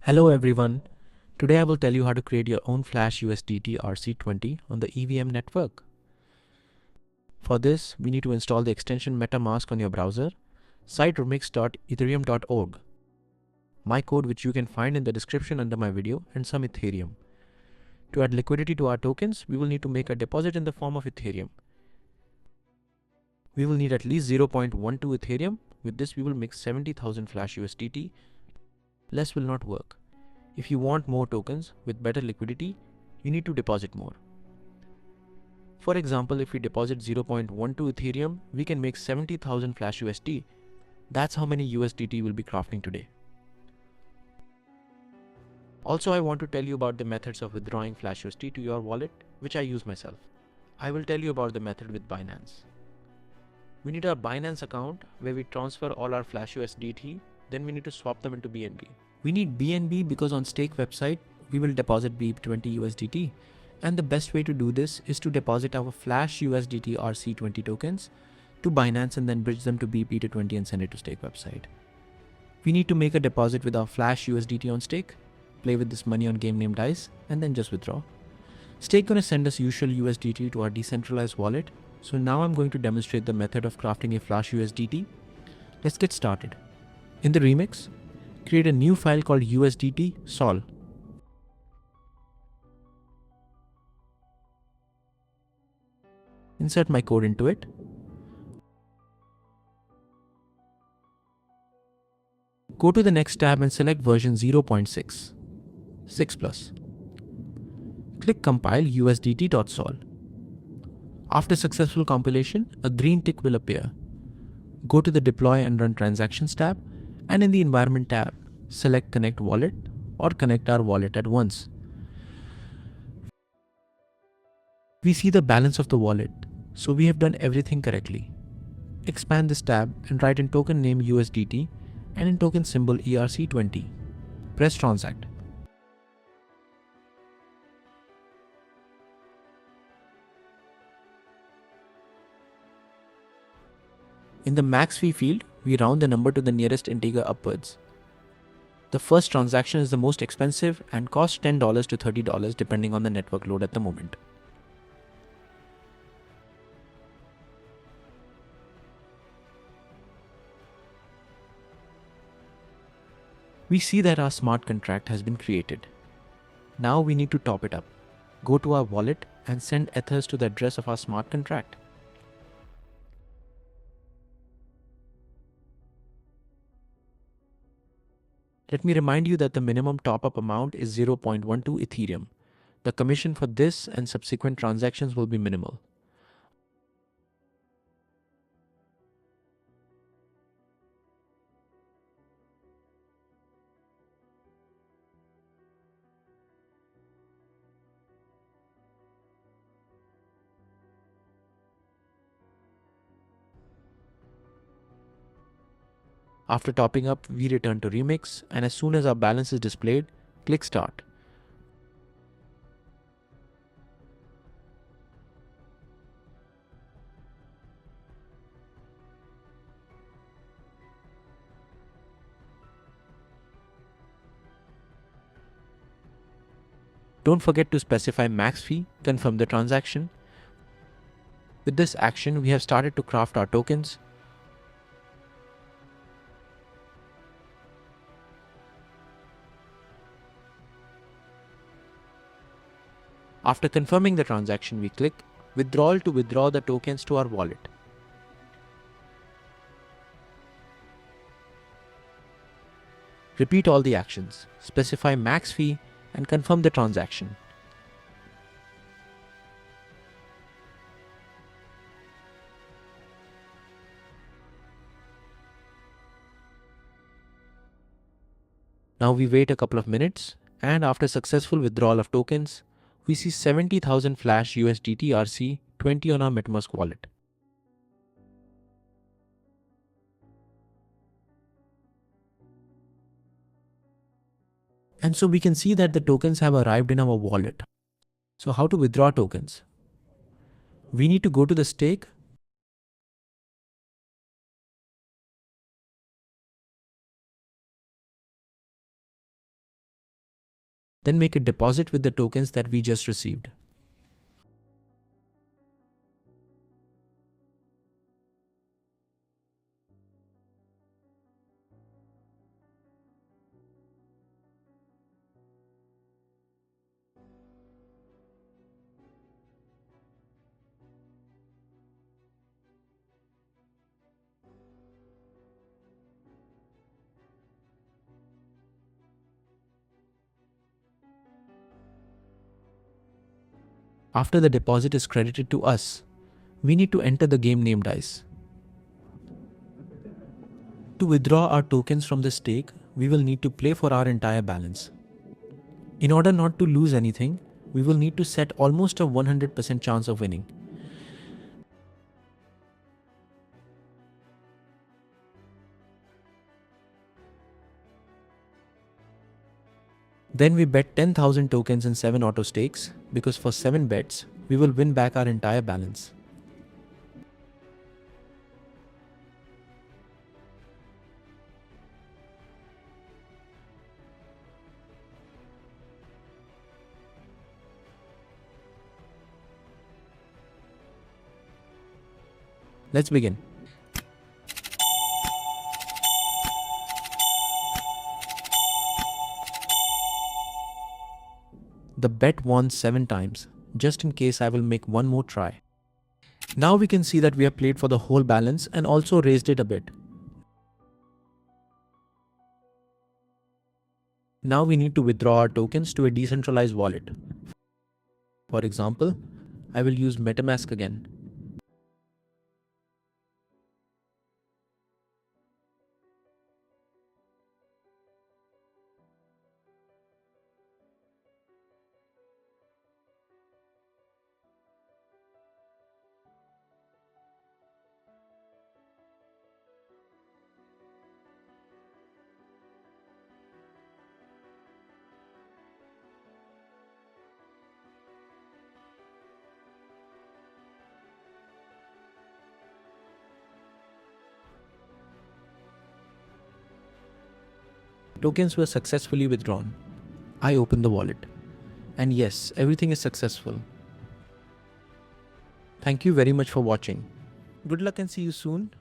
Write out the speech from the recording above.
Hello everyone. Today I will tell you how to create your own Flash USDT RC20 on the EVM network. For this, we need to install the extension MetaMask on your browser, cite remix.ethereum.org, my code which you can find in the description under my video, and some Ethereum. To add liquidity to our tokens, we will need to make a deposit in the form of Ethereum. We will need at least 0.12 Ethereum. With this, we will make 70,000 Flash USDT. Less will not work. If you want more tokens with better liquidity, you need to deposit more. For example, if we deposit 0.12 Ethereum, we can make 70,000 Flash USD. That's how many USDT we'll be crafting today. Also, I want to tell you about the methods of withdrawing Flash USD to your wallet, which I use myself. I will tell you about the method with Binance. We need a Binance account where we transfer all our Flash USDT, then we need to swap them into BNB. We need BNB because on stake website, we will deposit BEP20 USDT. And the best way to do this is to deposit our Flash USDT RC20 tokens to Binance and then bridge them to BEP20 and send it to stake website. We need to make a deposit with our Flash USDT on stake, play with this money on game named Dice, and then just withdraw. Stake gonna send us usual USDT to our decentralized wallet. So now I'm going to demonstrate the method of crafting a Flash USDT. Let's get started. In the remix, create a new file called USDT sol. Insert my code into it. Go to the next tab and select version 0.6, 6+. Click compile USDT.sol. After successful compilation, a green tick will appear. Go to the deploy and run transactions tab, and in the environment tab, select connect wallet or connect our wallet at once. We see the balance of the wallet, so we have done everything correctly. Expand this tab and write in token name USDT and in token symbol ERC20. Press transact. In the max fee field, we round the number to the nearest integer upwards. The first transaction is the most expensive and costs $10 to $30 depending on the network load at the moment. We see that our smart contract has been created. Now we need to top it up. Go to our wallet and send ethers to the address of our smart contract. Let me remind you that the minimum top-up amount is 0.12 Ethereum. The commission for this and subsequent transactions will be minimal. After topping up, we return to Remix, and as soon as our balance is displayed, click Start. Don't forget to specify max fee, confirm the transaction. With this action, we have started to craft our tokens. After confirming the transaction, we click Withdrawal to withdraw the tokens to our wallet. Repeat all the actions, specify max fee, and confirm the transaction. Now we wait a couple of minutes, and after successful withdrawal of tokens, we see 70,000 Flash USDT RC20 on our MetaMask wallet. And so we can see that the tokens have arrived in our wallet. So how to withdraw tokens? We need to go to the stake Then make a deposit with the tokens that we just received. After the deposit is credited to us, we need to enter the game name dice. To withdraw our tokens from the stake, we will need to play for our entire balance. In order not to lose anything, we will need to set almost a 100% chance of winning. Then we bet 10,000 tokens in 7 auto stakes, because for 7 bets, we will win back our entire balance. Let's begin. The bet won 7 times. Just in case, I will make one more try. Now we can see that we have played for the whole balance and also raised it a bit. Now we need to withdraw our tokens to a decentralized wallet. For example, I will use MetaMask again. Tokens were successfully withdrawn. I opened the wallet. And yes, everything is successful. Thank you very much for watching. Good luck and see you soon.